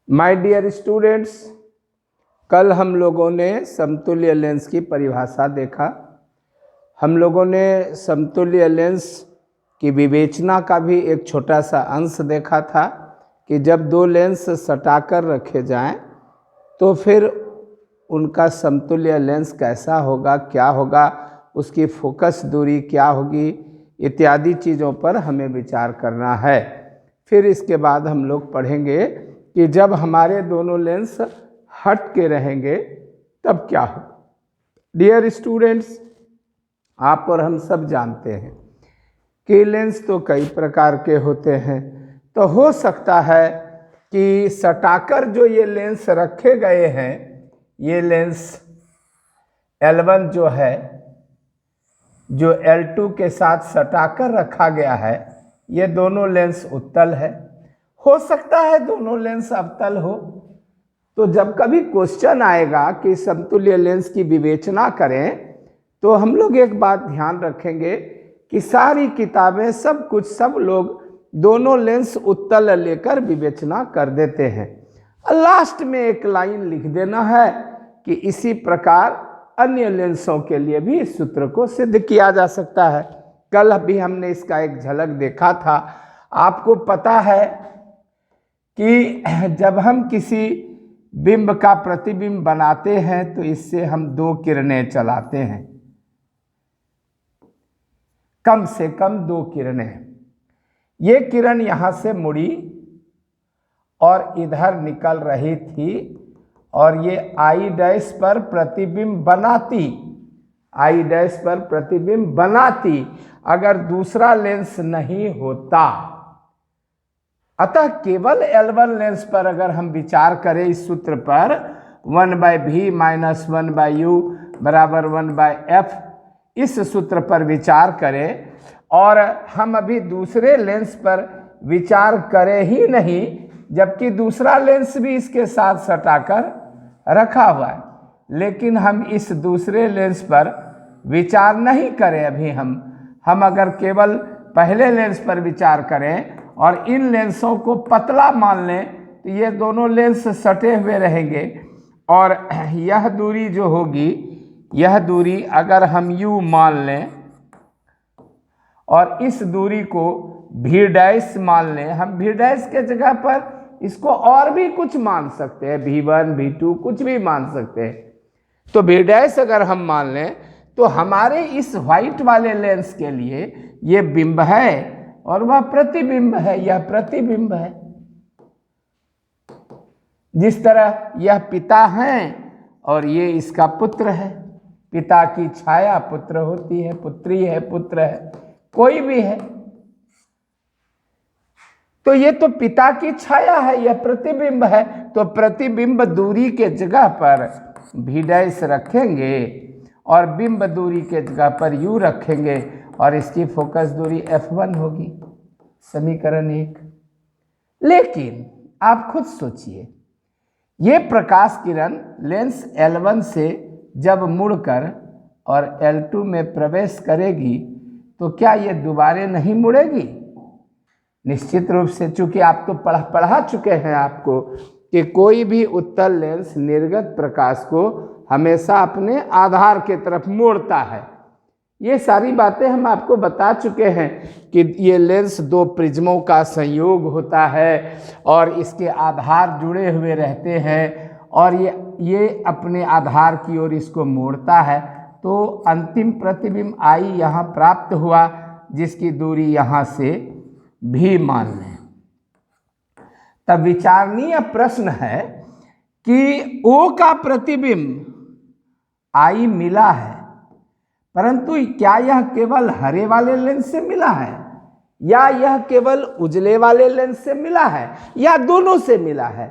My dear students, कल हम लोगों ने समतुल्य लेंस की परिभाषा देखा। हम लोगों ने समतुल्य लेंस की विवेचना का भी एक छोटा सा अंश देखा था कि जब दो लेंस सटाकर रखे जाएं तो फिर उनका समतुल्य लेंस कैसा होगा, क्या होगा, उसकी फोकस दूरी क्या होगी, इत्यादि चीज़ों पर हमें विचार करना है। फिर इसके बाद हम लोग पढ़ेंगे कि जब हमारे दोनों लेंस हट के रहेंगे तब क्या हो। डियर स्टूडेंट्स, आप और हम सब जानते हैं कि लेंस तो कई प्रकार के होते हैं। तो हो सकता है कि सटाकर जो ये लेंस रखे गए हैं, ये लेंस L1 जो है, जो L2 के साथ सटाकर रखा गया है, ये दोनों लेंस उत्तल है। हो सकता है दोनों लेंस अवतल हो। तो जब कभी क्वेश्चन आएगा कि समतुल्य लेंस की विवेचना करें तो हम लोग एक बात ध्यान रखेंगे कि सारी किताबें सब लोग दोनों लेंस उत्तल लेकर विवेचना कर देते हैं। लास्ट में एक लाइन लिख देना है कि इसी प्रकार अन्य लेंसों के लिए भी इस सूत्र को सिद्ध किया जा सकता है। कल भी हमने इसका एक झलक देखा था। आपको पता है कि जब हम किसी बिंब का प्रतिबिंब बनाते हैं तो इससे हम दो किरणें चलाते हैं, कम से कम दो किरणें। ये किरण यहां से मुड़ी और इधर निकल रही थी और ये आई डैश पर प्रतिबिंब बनाती, आई डैश पर प्रतिबिंब बनाती अगर दूसरा लेंस नहीं होता। अतः केवल L1 लेंस पर अगर हम विचार करें इस सूत्र पर 1/v माइनस 1/u बराबर 1/f, इस सूत्र पर विचार करें और हम अभी दूसरे लेंस पर विचार करें ही नहीं, जबकि दूसरा लेंस भी इसके साथ सटाकर रखा हुआ है, लेकिन हम इस दूसरे लेंस पर विचार नहीं करें। अभी हम अगर केवल पहले लेंस पर विचार करें और इन लेंसों को पतला मान लें तो ये दोनों लेंस सटे हुए रहेंगे और यह दूरी जो होगी, यह दूरी अगर हम u मान लें और इस दूरी को v डैश मान लें, हम v डैश के जगह पर इसको और भी कुछ मान सकते हैं, v1 v2 कुछ भी मान सकते हैं। तो v डैश अगर हम मान लें तो हमारे इस व्हाइट वाले लेंस के लिए ये बिंब है और वह प्रतिबिंब है, यह प्रतिबिंब है। जिस तरह यह पिता है और ये इसका पुत्र है। पिता की छाया पुत्र होती है, पुत्री है, पुत्र है, कोई भी है। तो ये तो पिता की छाया है, यह प्रतिबिंब है। तो प्रतिबिंब दूरी के जगह पर v डैश रखेंगे और बिंब दूरी के जगह पर u रखेंगे और इसकी फोकस दूरी f1 होगी। समीकरण 1। लेकिन आप खुद सोचिए, ये प्रकाश किरण लेंस L1 से जब मुड़कर और L2 में प्रवेश करेगी तो क्या ये दोबारा नहीं मुड़ेगी? निश्चित रूप से, चूंकि आप तो पढ़ा चुके हैं आपको कि कोई भी उत्तल लेंस निर्गत प्रकाश को हमेशा अपने आधार के तरफ मोड़ता है। ये सारी बातें हम आपको बता चुके हैं कि ये लेंस दो प्रिज्मों का संयोग होता है और इसके आधार जुड़े हुए रहते हैं और ये अपने आधार की ओर इसको मोड़ता है। तो अंतिम प्रतिबिंब I यहाँ प्राप्त हुआ, जिसकी दूरी यहाँ से भी मान लें। तब विचारणीय प्रश्न है कि O का प्रतिबिंब I मिला है, परंतु क्या यह केवल हरे वाले लेंस से मिला है या यह केवल उजले वाले लेंस से मिला है या दोनों से मिला है?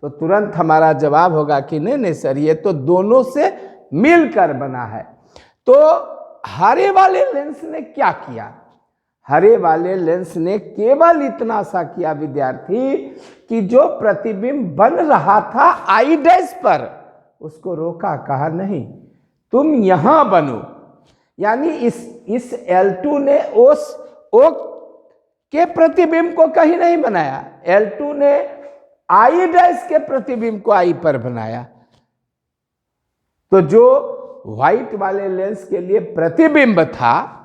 तो तुरंत हमारा जवाब होगा कि नहीं सर, ये तो दोनों से मिलकर बना है। तो हरे वाले लेंस ने क्या किया? हरे वाले लेंस ने केवल इतना सा किया विद्यार्थी कि जो प्रतिबिंब बन रहा था आई डैश पर, उसको रोका, कहा नहीं तुम यहां बनो। यानी इस L2 ने उस O के प्रतिबिंब को कहीं नहीं बनाया। L2 ने आई डैश के प्रतिबिंब को आई पर बनाया, तो जो व्हाइट वाले लेंस के लिए प्रतिबिंब था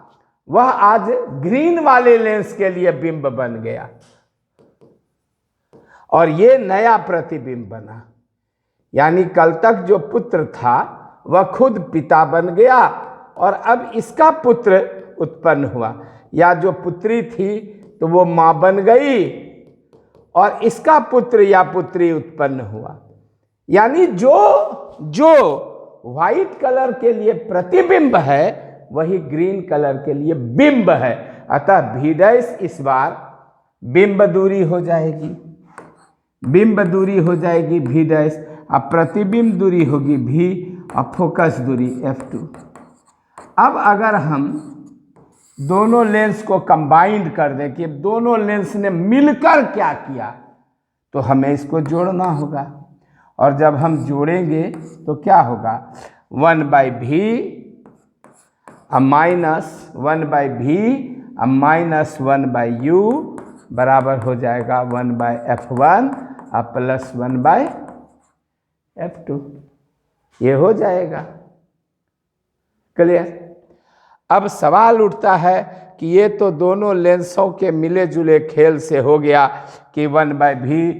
वह आज ग्रीन वाले लेंस के लिए बिंब बन गया और ये नया प्रतिबिंब बना। यानी कल तक जो पुत्र था वह खुद पिता बन गया और अब इसका पुत्र उत्पन्न हुआ, या जो पुत्री थी तो वो मां बन गई और इसका पुत्र या पुत्री उत्पन्न हुआ। यानी जो व्हाइट कलर के लिए प्रतिबिंब है वही ग्रीन कलर के लिए बिंब है। अतः भी डैश इस बार बिंब दूरी हो जाएगी, बिंब दूरी हो जाएगी भी डैश, अब प्रतिबिंब दूरी होगी भी और फोकस दूरी F2। अब अगर हम दोनों लेंस को कंबाइंड कर दें कि दोनों लेंस ने मिलकर क्या किया, तो हमें इसको जोड़ना होगा और जब हम जोड़ेंगे तो क्या होगा, 1/v minus 1/v minus 1/u बराबर हो जाएगा 1/f1 प्लस 1/f2। ये हो जाएगा क्लियर। अब सवाल उठता है कि ये तो दोनों लेंसों के मिले जुले खेल से हो गया कि 1/v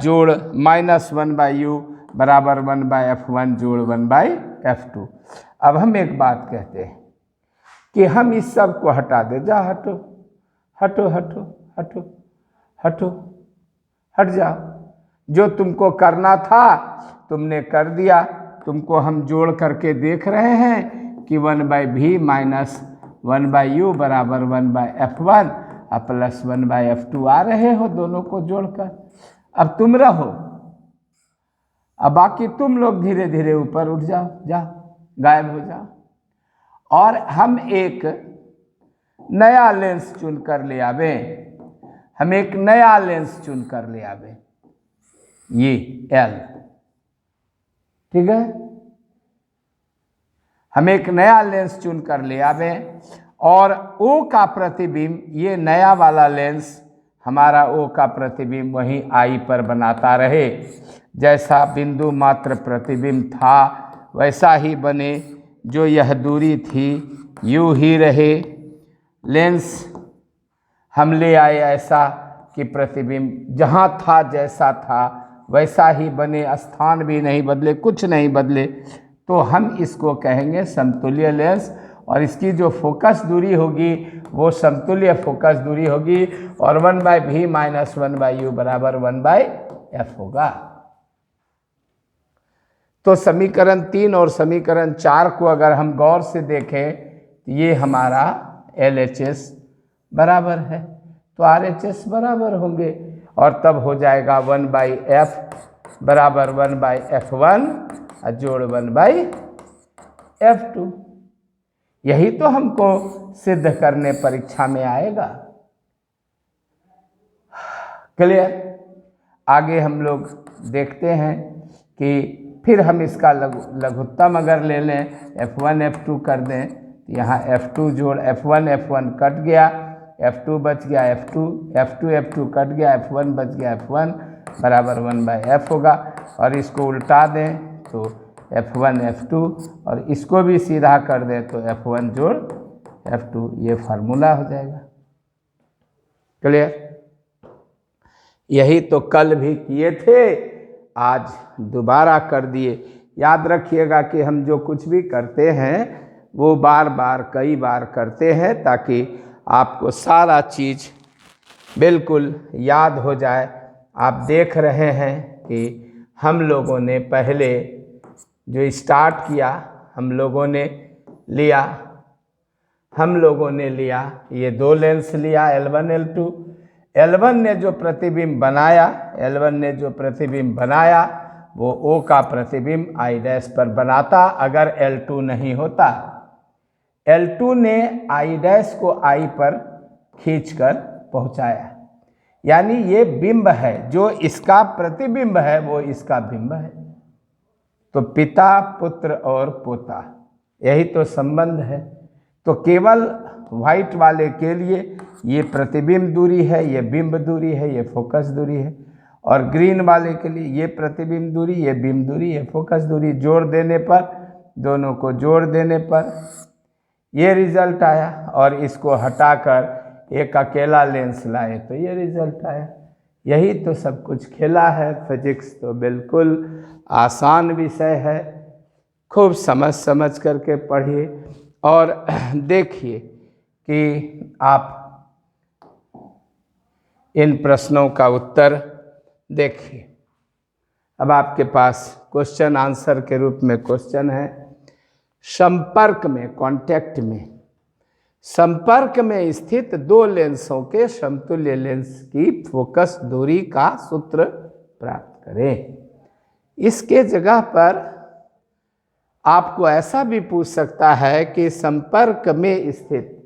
जोड़ माइनस 1/u बराबर 1/f1 जोड़ 1/f2। अब हम एक बात कहते हैं कि हम इस सब को हटा दे, जा हटो हटो हटो हटो हटो हट जाओ, जो तुमको करना था तुमने कर दिया। तुमको हम जोड़ करके देख रहे हैं कि 1/v माइनस 1/u बराबर 1/f1 प्लस 1/f2 आ रहे हो दोनों को जोड़कर। अब तुम रहो, अब बाकी तुम लोग धीरे धीरे ऊपर उठ जाओ, जाओ गायब हो जाओ और हम एक नया लेंस चुन कर ले आवे, हम एक नया लेंस चुन कर ले आवे, ये L, ठीक है। हम एक नया लेंस चुन कर ले आवे और O का प्रतिबिंब, ये नया वाला लेंस हमारा O का प्रतिबिंब वहीं I पर बनाता रहे। जैसा बिंदु मात्र प्रतिबिंब था वैसा ही बने, जो यह दूरी थी यूं ही रहे। लेंस हम ले आए ऐसा कि प्रतिबिंब जहाँ था जैसा था वैसा ही बने, स्थान भी नहीं बदले, कुछ नहीं बदले, तो हम इसको कहेंगे समतुल्य लेंस और इसकी जो फोकस दूरी होगी वो समतुल्य फोकस दूरी होगी और 1/v माइनस 1/u बराबर 1/f होगा। तो समीकरण 3 और समीकरण 4 को अगर हम गौर से देखें तो ये हमारा LHS बराबर है, तो RHS बराबर होंगे और तब हो जाएगा 1/f बराबर 1/f1 जोड़ 1/f2। यही तो हमको सिद्ध करने परीक्षा में आएगा। क्लियर। आगे हम लोग देखते हैं कि फिर हम इसका लघुत्तम अगर ले लें, F1 F2 कर दें, यहाँ F2 जोड़ F1 F1 कट गया, F2 बच गया F2 F2 कट गया, F1 बच गया F1 बराबर 1/f होगा। और इसको उल्टा दें तो F1 F2 और इसको भी सीधा कर दें तो F1 जोड़ F2, ये फार्मूला हो जाएगा। क्लियर। यही तो कल भी किए थे, आज दोबारा कर दिए। याद रखिएगा कि हम जो कुछ भी करते हैं वो बार बार कई बार करते हैं ताकि आपको सारा चीज़ बिल्कुल याद हो जाए। आप देख रहे हैं कि हम लोगों ने पहले जो स्टार्ट किया, हम लोगों ने लिया ये दो लेंस लिया L1 L2। L1 ने जो प्रतिबिंब बनाया वो O का प्रतिबिंब I डैश पर बनाता अगर L2 नहीं होता। L2 ने I डैश को I पर खींचकर पहुंचाया, यानी ये बिंब है, जो इसका प्रतिबिंब है वो इसका बिंब है। तो पिता पुत्र और पोता, यही तो संबंध है। तो केवल व्हाइट वाले के लिए ये प्रतिबिंब दूरी है, ये बिंब दूरी है, ये फोकस दूरी है। और ग्रीन वाले के लिए ये प्रतिबिंब दूरी, ये बिंब दूरी, ये फोकस दूरी। जोड़ देने पर, दोनों को जोड़ देने पर ये रिजल्ट आया, और इसको हटाकर एक अकेला लेंस लाए तो ये रिजल्ट आया। यही तो सब कुछ खेला है। फिजिक्स तो बिल्कुल आसान विषय है, खूब समझ समझ करके पढ़िए और देखिए कि आप इन प्रश्नों का उत्तर देखिए। अब आपके पास क्वेश्चन आंसर के रूप में क्वेश्चन है, संपर्क में, कांटेक्ट में, संपर्क में स्थित दो लेंसों के समतुल्य लेंस की फोकस दूरी का सूत्र प्राप्त करें। इसके जगह पर आपको ऐसा भी पूछ सकता है कि संपर्क में स्थित,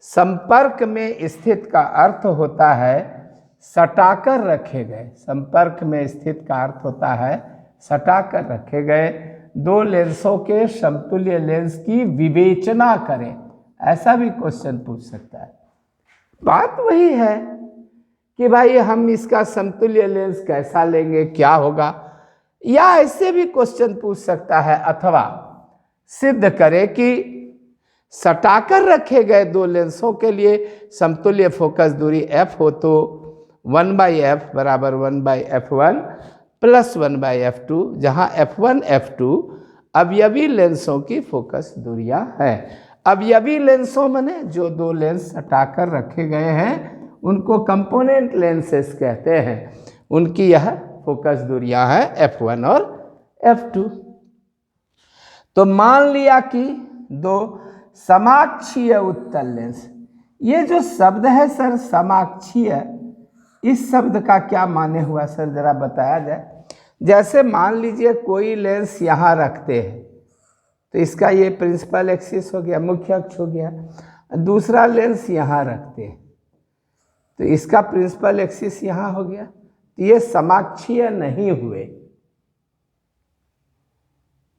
संपर्क में स्थित का अर्थ होता है सटाकर रखे गए। संपर्क में स्थित का अर्थ होता है सटाकर रखे गए दो लेंसों के समतुल्य लेंस की विवेचना करें, ऐसा भी क्वेश्चन पूछ सकता है। बात वही है कि भाई हम इसका समतुल्य लेंस कैसा लेंगे, क्या होगा, या ऐसे भी क्वेश्चन पूछ सकता है। अथवा सिद्ध करे कि सटाकर रखे गए दो लेंसों के लिए समतुल्य फोकस दूरी f हो तो 1/f बराबर 1/f1 प्लस 1/f2, जहाँ f1 f2 अवयवी लेंसों की फोकस दूरियां हैं। अवयवी लेंसों माने जो दो लेंस सटाकर रखे गए हैं उनको कंपोनेंट लेंसेस कहते हैं, उनकी यह फोकस दूरियां हैं f1 और f2। तो मान लिया कि दो समाक्षीय उत्तल लेंस, ये जो शब्द है सर समाक्षीय, इस शब्द का क्या माने हुआ सर, जरा बताया जाए। जैसे मान लीजिए कोई लेंस यहाँ रखते हैं तो इसका ये प्रिंसिपल एक्सिस हो गया, मुख्य अक्ष हो गया। दूसरा लेंस यहाँ रखते हैं तो इसका प्रिंसिपल एक्सिस यहाँ हो गया, तो ये समाक्षीय नहीं हुए,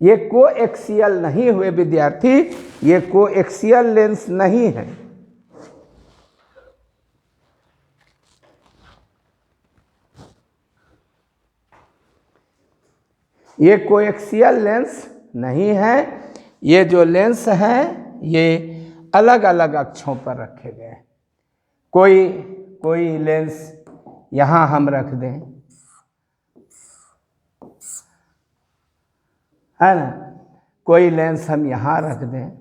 ये कोएक्सियल नहीं हुए विद्यार्थी, ये कोएक्सियल लेंस नहीं है। ये कोएक्सियल लेंस नहीं है, ये जो लेंस हैं ये अलग अलग अक्षों पर रखे गए हैं। कोई लेंस यहाँ हम रख दें, है ना, कोई लेंस हम यहाँ रख दें,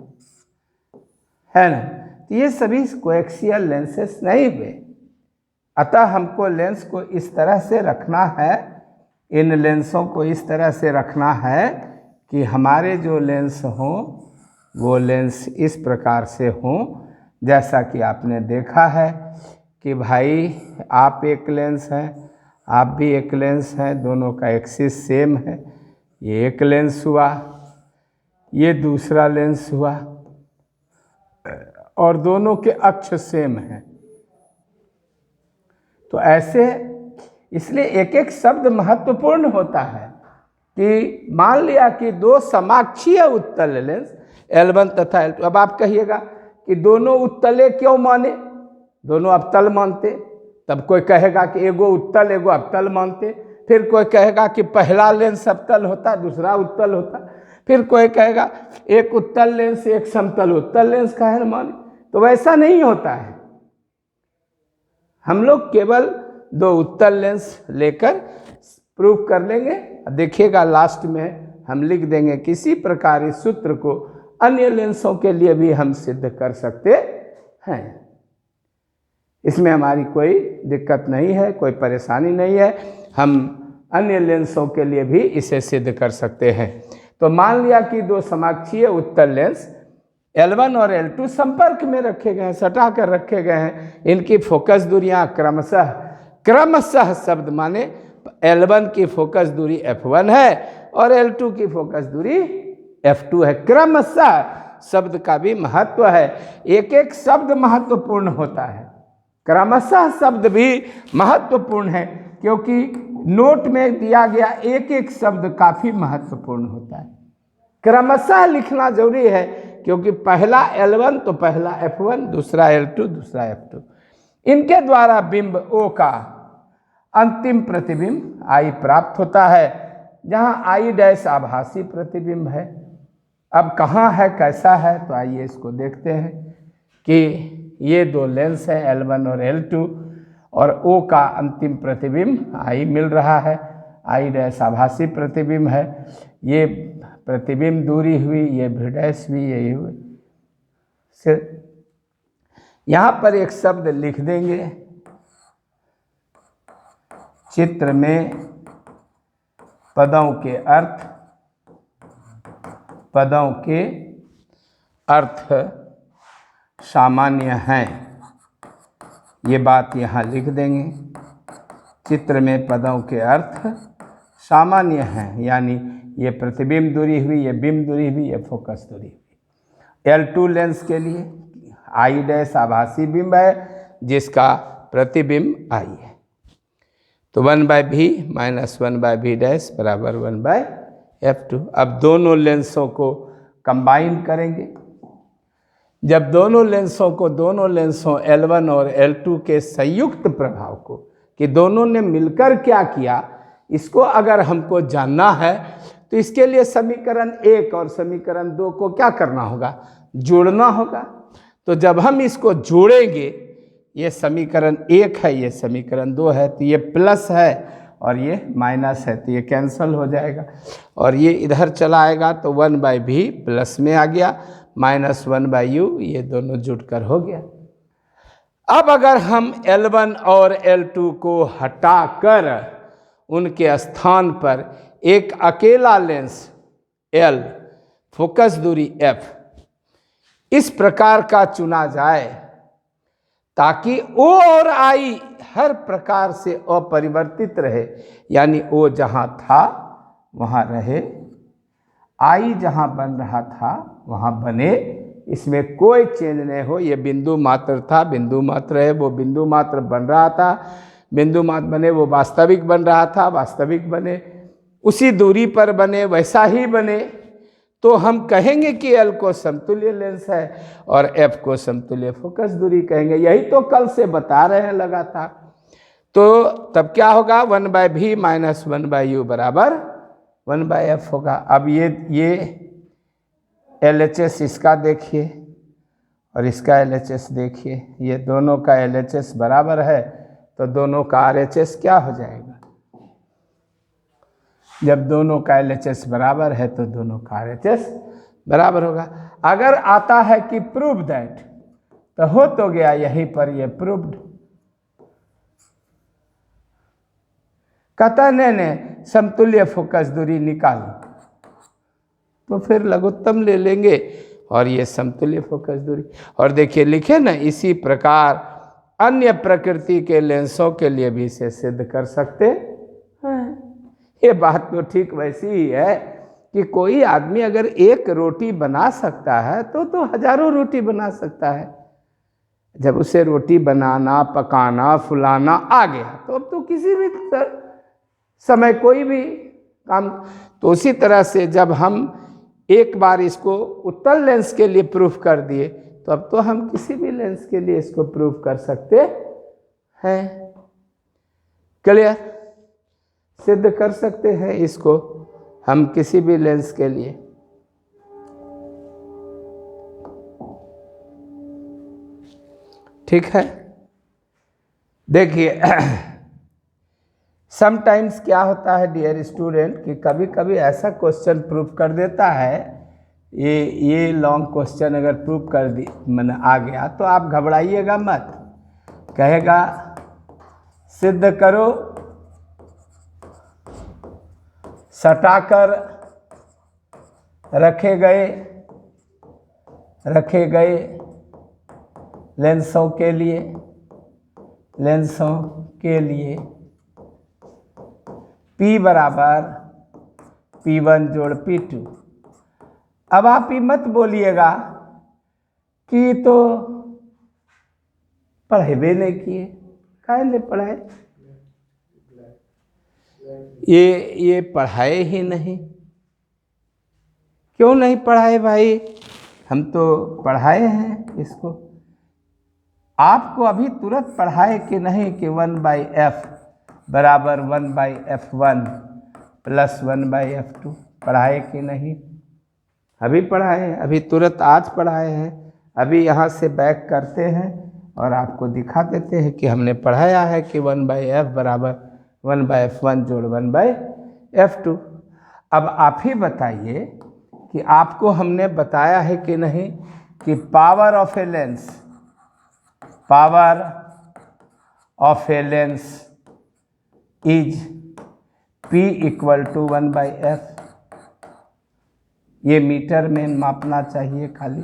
है ना, तो ये सभी कोएक्सियल लेंसेस नहीं हुए। अतः हमको लेंस को इस तरह से रखना है, इन लेंसों को इस तरह से रखना है कि हमारे जो लेंस हों वो लेंस इस प्रकार से हों जैसा कि आपने देखा है कि भाई आप एक लेंस हैं, आप भी एक लेंस हैं, दोनों का एक्सिस सेम है। ये एक लेंस हुआ, ये दूसरा लेंस हुआ, और दोनों के अक्ष सेम हैं। तो ऐसे इसलिए एक एक शब्द महत्वपूर्ण होता है कि मान लिया कि दो समाक्षीय उत्तल लेंस L1 तथा L2, अब आप कहिएगा कि दोनों उत्तले क्यों माने, दोनों अवतल मानते, तब कोई कहेगा कि एगो उत्तल एगो अवतल मानते, फिर कोई कहेगा कि पहला लेंस अवतल होता दूसरा उत्तल होता, फिर कोई कहेगा एक उत्तल लेंस एक समतल उत्तल लेंस का है माने। तो वैसा नहीं होता है, हम लोग केवल दो उत्तल लेंस लेकर प्रूफ कर लेंगे। देखिएगा लास्ट में हम लिख देंगे किसी प्रकार इस सूत्र को अन्य लेंसों के लिए भी हम सिद्ध कर सकते हैं, इसमें हमारी कोई दिक्कत नहीं है, कोई परेशानी नहीं है, हम अन्य लेंसों के लिए भी इसे सिद्ध कर सकते हैं। तो मान लिया कि दो समाक्षीय उत्तल लेंस L1 और L2 संपर्क में रखे गए हैं, सटा कर रखे गए हैं, इनकी फोकस दूरियां क्रमशः शब्द माने L1 की फोकस दूरी f1 है और L2 की फोकस दूरी f2 है। क्रमशः शब्द का भी महत्व है, एक एक शब्द महत्वपूर्ण होता है, क्रमशः शब्द भी महत्वपूर्ण है, क्योंकि नोट में दिया गया एक एक शब्द काफी महत्वपूर्ण होता है। क्रमशः लिखना जरूरी है, क्योंकि पहला L1 तो पहला f1, दूसरा L2 दूसरा f2, इनके द्वारा बिंब O का अंतिम प्रतिबिंब I प्राप्त होता है, जहाँ I डैश आभासी प्रतिबिंब है। अब कहाँ है, कैसा है, तो आइए इसको देखते हैं कि ये दो लेंस हैं L1 और L2 और O का अंतिम प्रतिबिंब I मिल रहा है। I डैश आभासी प्रतिबिंब है, ये प्रतिबिंब दूरी हुई, ये भी डैश भी यही हुई। यहाँ पर एक शब्द लिख देंगे, चित्र में पदों के अर्थ सामान्य हैं, ये बात यहाँ लिख देंगे। चित्र में पदों के अर्थ सामान्य हैं, यानी ये प्रतिबिंब दूरी हुई, ये बिंब दूरी हुई, ये फोकस दूरी हुई। L2 लेंस के लिए I डैश आभासी बिंब है, जिसका प्रतिबिंब I है। तो 1/v माइनस 1/v डैश बराबर 1/f2। अब दोनों लेंसों को कंबाइन करेंगे। जब दोनों लेंसों L1 और L2 के संयुक्त प्रभाव को, कि दोनों ने मिलकर क्या किया, इसको अगर हमको जानना है तो इसके लिए समीकरण 1 और समीकरण 2 को क्या करना होगा, जोड़ना होगा। तो जब हम इसको जोड़ेंगे, ये समीकरण 1 है, ये समीकरण 2 है, तो ये प्लस है और ये माइनस है, तो ये कैंसिल हो जाएगा और ये इधर चला आएगा, तो 1/v प्लस में आ गया, माइनस 1/u, ये दोनों जुड़कर हो गया। अब अगर हम L1 और L2 को हटाकर उनके स्थान पर एक अकेला लेंस L, फोकस दूरी F, इस प्रकार का चुना जाए ताकि O और I हर प्रकार से अपरिवर्तित रहे, यानी O जहाँ था वहाँ रहे, I जहाँ बन रहा था वहाँ बने, इसमें कोई चेंज नहीं हो। ये बिंदु मात्र था, बिंदु मात्र है, वो बिंदु मात्र बन रहा था, बिंदु मात्र बने, वो वास्तविक बन रहा था, वास्तविक बने, उसी दूरी पर बने, वैसा ही बने, तो हम कहेंगे कि L को समतुल्य लेंस है और F को समतुल्य फोकस दूरी कहेंगे। यही तो कल से बता रहे हैं लगातार। तो तब क्या होगा, 1/v माइनस 1/u बराबर 1/f होगा। अब ये LHS इसका देखिए और इसका LHS देखिए, ये दोनों का LHS बराबर है, तो दोनों का RHS क्या हो जाएगा। जब दोनों का LHS बराबर है तो दोनों का RHS बराबर होगा। अगर आता है कि प्रूव दैट, तो हो तो गया यहीं पर ये प्रूव्ड। कहता नहीं समतुल्य फोकस दूरी निकालो, तो फिर लघुत्तम ले लेंगे और ये समतुल्य फोकस दूरी। और देखिए लिखे ना, इसी प्रकार अन्य प्रकृति के लेंसों के लिए भी इसे सिद्ध कर सकते हैं। ये बात तो ठीक वैसी ही है कि कोई आदमी अगर एक रोटी बना सकता है तो हजारों रोटी बना सकता है। जब उसे रोटी बनाना, पकाना, फुलाना आ गया, तो अब तो किसी भी समय कोई भी काम। तो उसी तरह से जब हम एक बार इसको उत्तल लेंस के लिए प्रूफ कर दिए, तो अब तो हम किसी भी लेंस के लिए इसको प्रूफ कर सकते हैं। क्लियर, सिद्ध कर सकते हैं इसको हम किसी भी लेंस के लिए। ठीक है, देखिए समटाइम्स क्या होता है डियर स्टूडेंट कि कभी कभी ऐसा क्वेश्चन प्रूफ कर देता है, ये लॉन्ग क्वेश्चन अगर प्रूफ कर दी मैंने आ गया, तो आप घबराइएगा मत। कहेगा सिद्ध करो सटाकर रखे गए लेंसों के लिए P बराबर P1 जोड़ P2। अब आप ही मत बोलिएगा कि तो पढ़े भी नहीं किए, काहे नहीं पढ़ाए, ये पढ़ाए ही नहीं। क्यों नहीं पढ़ाए भाई, हम तो पढ़ाए हैं इसको। आपको अभी तुरंत पढ़ाए कि नहीं कि 1/f बराबर 1/f1 प्लस 1/f2। पढ़ाए कि नहीं? अभी पढ़ाए हैं, अभी तुरंत आज पढ़ाए हैं। अभी यहाँ से बैक करते हैं और आपको दिखा देते हैं कि हमने पढ़ाया है कि 1/f बराबर 1/f1 जोड़ 1/f2। अब आप ही बताइए कि आपको हमने बताया है कि नहीं कि power of a lens is P = 1/f। ये मीटर में मापना चाहिए खाली।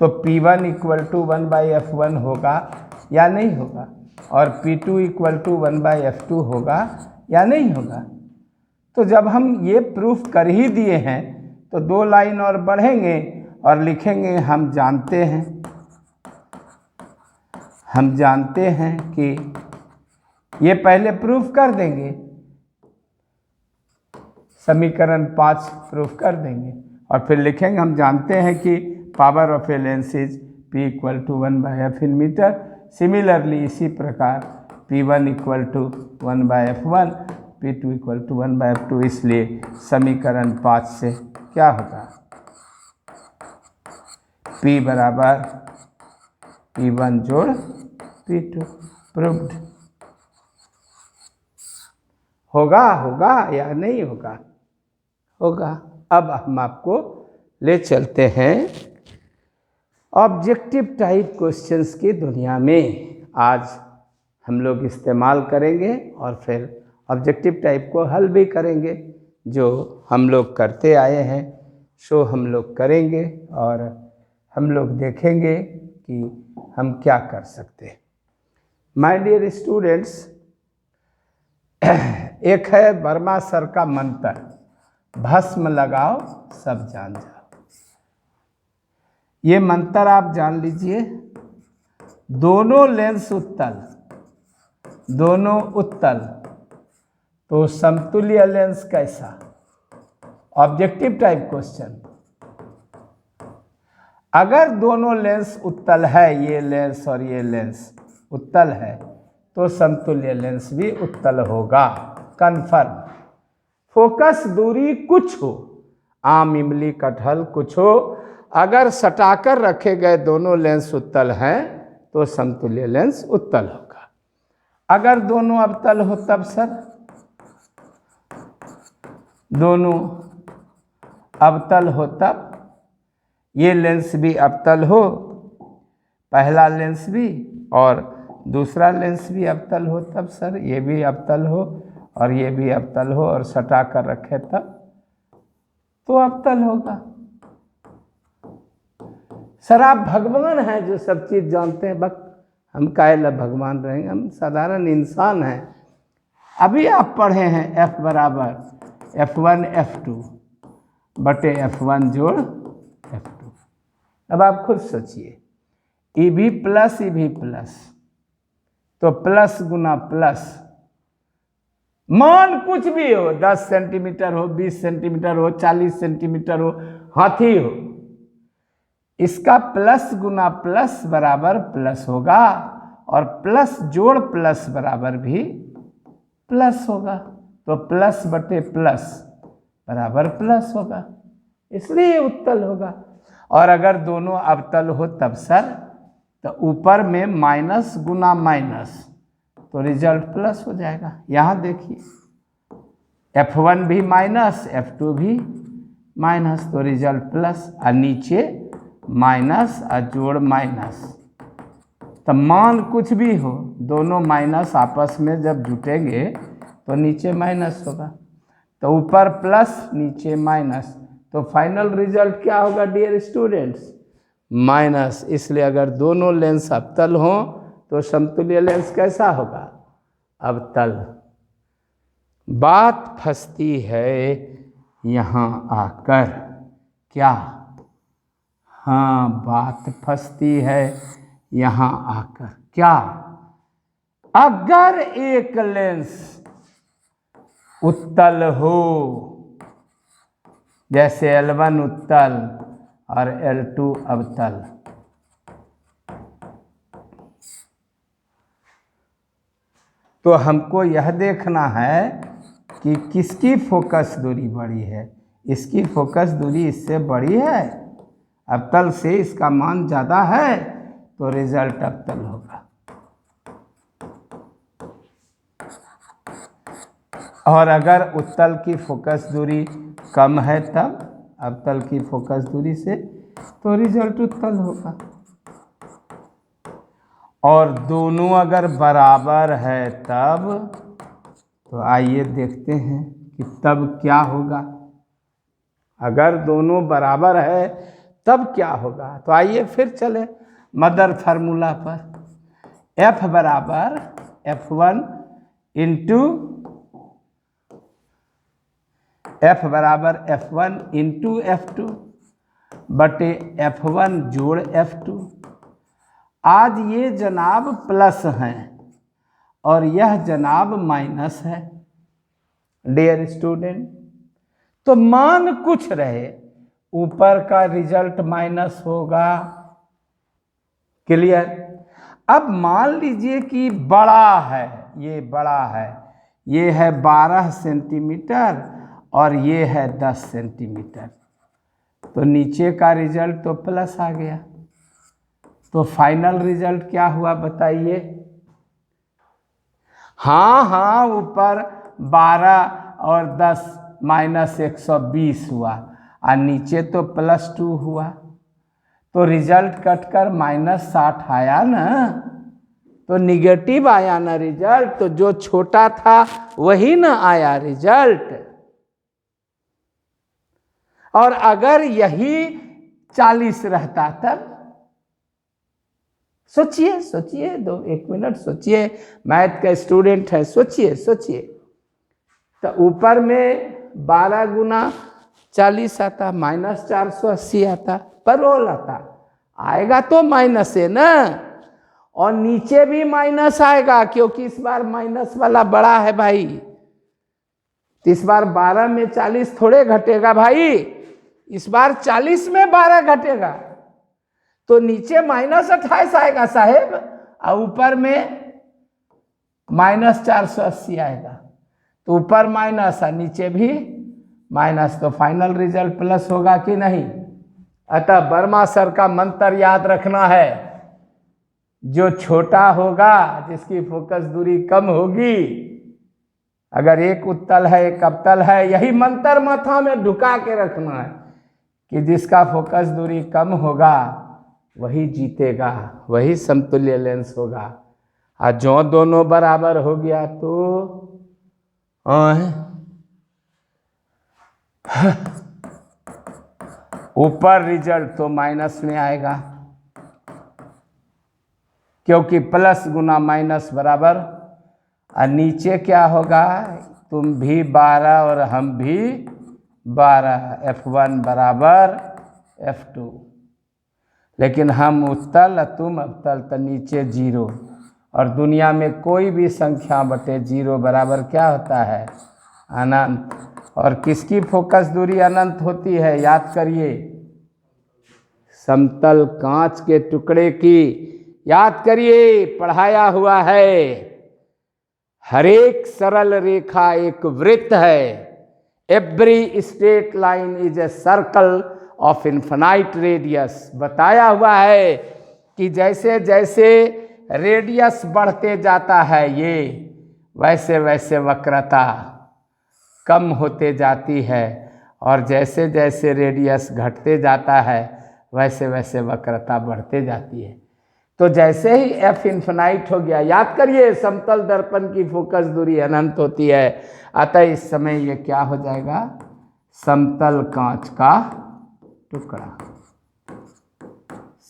तो P1 = 1/f1 होगा या नहीं होगा, और P2 = 1/f2 होगा या नहीं होगा। तो जब हम ये प्रूफ कर ही दिए हैं तो 2 लाइन और बढ़ेंगे और लिखेंगे हम जानते हैं कि ये पहले प्रूफ कर देंगे, समीकरण 5 प्रूफ कर देंगे और फिर लिखेंगे हम जानते हैं कि power of a lens is P = 1/f in metre. Similarly इसी प्रकार P1 = 1/f1, P2 = 1/f2। इसलिए समीकरण 5 से क्या होगा? P बराबर P1 जोड़ P2। प्रूव्ड। होगा या नहीं होगा? होगा। अब हम आपको ले चलते हैं ऑब्जेक्टिव टाइप क्वेश्चंस की दुनिया में। आज हम लोग इस्तेमाल करेंगे और फिर ऑब्जेक्टिव टाइप को हल भी करेंगे। जो हम लोग करते आए हैं सो हम लोग करेंगे और हम लोग देखेंगे कि हम क्या कर सकते हैं। माय डियर स्टूडेंट्स, एक है वर्मा सर का मंत्र, भस्म लगाओ सब जान जाओ। ये मंत्र आप जान लीजिए। दोनों लेंस उत्तल तो समतुल्य लेंस कैसा? Objective type question. अगर दोनों लेंस उत्तल है, ये लेंस और ये लेंस उत्तल है, तो समतुल्य लेंस भी उत्तल होगा, कन्फर्म। फोकस दूरी कुछ हो, आम, इमली, कटहल कुछ हो, अगर सटाकर रखे गए दोनों लेंस उत्तल हैं तो समतुल्य लेंस उत्तल होगा। अगर दोनों अवतल हो तब सर? दोनों अवतल हो तब ये लेंस भी अवतल हो, पहला लेंस भी और दूसरा लेंस भी अवतल हो तब सर। ये भी अवतल हो और ये भी अवतल हो और सटा कर रखे तब तो अवतल होगा। सर आप भगवान हैं जो सब चीज़ जानते हैं। बक हम काहे भगवान रहेंगे, हम साधारण इंसान हैं। अभी आप पढ़े हैं F बराबर F1 F2 बटे F1 जोड़ F2। अब आप खुद सोचिए, EV प्लस तो प्लस गुना प्लस, मान कुछ भी हो, 10 सेंटीमीटर हो, 20 सेंटीमीटर हो, 40 सेंटीमीटर हो, हाथी हो, इसका प्लस गुना प्लस बराबर प्लस होगा और प्लस जोड़ प्लस बराबर भी प्लस होगा। तो प्लस बटे प्लस बराबर प्लस होगा, इसलिए उत्तल होगा। और अगर दोनों अवतल हो तब सर, तो ऊपर में माइनस गुना माइनस तो रिजल्ट प्लस हो जाएगा। यहाँ देखिए F1 भी माइनस F2 भी माइनस तो रिजल्ट प्लस, और नीचे माइनस और जोड़ माइनस। तो मान कुछ भी हो, दोनों माइनस आपस में जब जुटेंगे तो नीचे माइनस होगा। तो ऊपर प्लस नीचे माइनस, तो फाइनल रिजल्ट क्या होगा डियर स्टूडेंट्स? माइनस। इसलिए अगर दोनों लेंस अवतल हों तो समतुल्य लेंस कैसा होगा? अवतल। बात फंसती है यहाँ आकर, क्या? हाँ, बात फंसती है यहाँ आकर, क्या? अगर एक लेंस उत्तल हो, जैसे L1 उत्तल और L2 अवतल, तो हमको यह देखना है कि किसकी फोकस दूरी बड़ी है। इसकी फोकस दूरी इससे बड़ी है, अवतल से इसका मान ज़्यादा है, तो रिजल्ट अवतल होगा। और अगर उत्तल की फोकस दूरी कम है तब अवतल की फोकस दूरी से, तो रिजल्ट उत्तल होगा। और दोनों अगर बराबर है तब, तो आइए देखते हैं कि तब क्या होगा। अगर दोनों बराबर है तब क्या होगा। तो आइए फिर चले मदर फार्मूला पर। F बराबर F1 इंटू F2 बटे F1 जोड़ F2। आज ये जनाब प्लस हैं और यह जनाब माइनस है डियर स्टूडेंट। तो मान कुछ रहे, ऊपर का रिजल्ट माइनस होगा। क्लियर। अब मान लीजिए कि बड़ा है, ये बड़ा है, ये है 12 सेंटीमीटर और ये है 10 सेंटीमीटर, तो नीचे का रिजल्ट तो प्लस आ गया। तो फाइनल रिजल्ट क्या हुआ बताइए। हाँ, ऊपर 12 और 10 माइनस 120 हुआ और नीचे तो +2 हुआ, तो रिजल्ट कटकर -60 आया ना, तो निगेटिव आया ना रिजल्ट। तो जो छोटा था वही ना आया रिजल्ट। और अगर यही 40 रहता तब, सोचिए 1 मिनट सोचिए, मैथ का स्टूडेंट है, सोचिए। तो ऊपर में 12 गुना 40 आता, -480 आता, पर रोल आता, आएगा तो माइनस है ना। और नीचे भी माइनस आएगा क्योंकि इस बार माइनस वाला बड़ा है भाई। तो इस बार 12 में 40 थोड़े घटेगा भाई, इस बार 40 में 12 घटेगा, तो नीचे -28 आएगा साहेब, और ऊपर में -480 आएगा। तो ऊपर माइनस और नीचे भी माइनस, तो फाइनल रिजल्ट प्लस होगा कि नहीं। अतः वर्मा सर का मंत्र याद रखना है, जो छोटा होगा, जिसकी फोकस दूरी कम होगी, अगर एक उत्तल है एक अवतल है, यही मंत्र माथा में ढुका के रखना है कि जिसका फोकस दूरी कम होगा वही जीतेगा, वही समतुल्य लेंस होगा। और जो दोनों बराबर हो गया तो ऊपर रिजल्ट तो माइनस में आएगा, क्योंकि प्लस गुना माइनस बराबर। और नीचे क्या होगा, तुम भी 12 और हम भी 12, F1 बराबर F2। लेकिन हम उत्तल तुम अवतल, तो नीचे 0। और दुनिया में कोई भी संख्या बटे 0 बराबर क्या होता है, अनंत। और किसकी फोकस दूरी अनंत होती है, याद करिए, समतल कांच के टुकड़े की। याद करिए, पढ़ाया हुआ है, हर एक सरल रेखा एक वृत्त है। Every straight line is a circle of infinite radius. बताया हुआ है कि जैसे जैसे रेडियस बढ़ते जाता है ये, वैसे वैसे वक्रता कम होते जाती है, और जैसे जैसे रेडियस घटते जाता है वैसे वैसे वक्रता बढ़ते जाती है। तो जैसे ही F इन्फिनाइट हो गया, याद करिए समतल दर्पण की फोकस दूरी अनंत होती है, अतः इस समय ये क्या हो जाएगा, समतल कांच का टुकड़ा,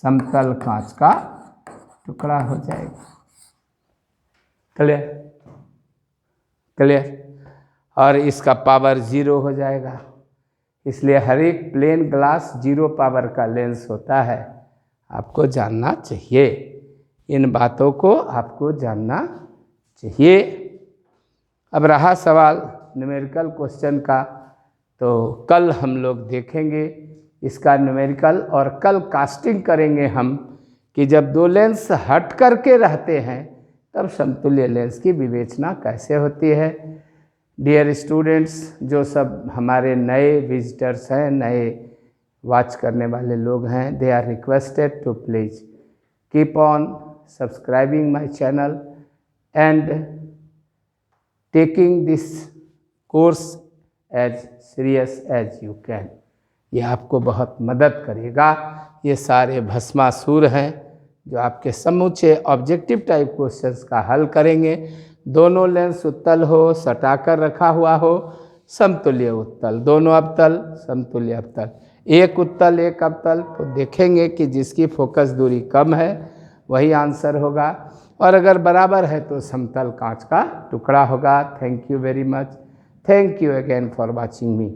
समतल कांच का टुकड़ा हो जाएगा। क्लियर। और इसका पावर 0 हो जाएगा, इसलिए हर एक प्लेन ग्लास 0 पावर का लेंस होता है। आपको जानना चाहिए, इन बातों को आपको जानना चाहिए। अब रहा सवाल न्यूमेरिकल क्वेश्चन का, तो कल हम लोग देखेंगे इसका न्यूमेरिकल, और कल कास्टिंग करेंगे हम कि जब दो लेंस हट करके रहते हैं तब समतुल्य लेंस की विवेचना कैसे होती है। डियर स्टूडेंट्स, जो सब हमारे नए विजिटर्स हैं, नए वॉच करने वाले लोग हैं, they are requested to please keep on subscribing my channel and taking this course as serious as you can. ये आपको बहुत मदद करेगा। ये सारे भस्मासुर हैं जो आपके समूचे ऑब्जेक्टिव टाइप क्वेश्चंस का हल करेंगे। दोनों लेंस उत्तल हो, सटाकर रखा हुआ हो, समतुल्य उत्तल, दोनों अवतल, समतुल्य अवतल, एक उत्तल एक अवतल, तो देखेंगे कि जिसकी फोकस दूरी कम है वही आंसर होगा, और अगर बराबर है तो समतल कांच का टुकड़ा होगा। Thank you very much. Thank you again for watching me.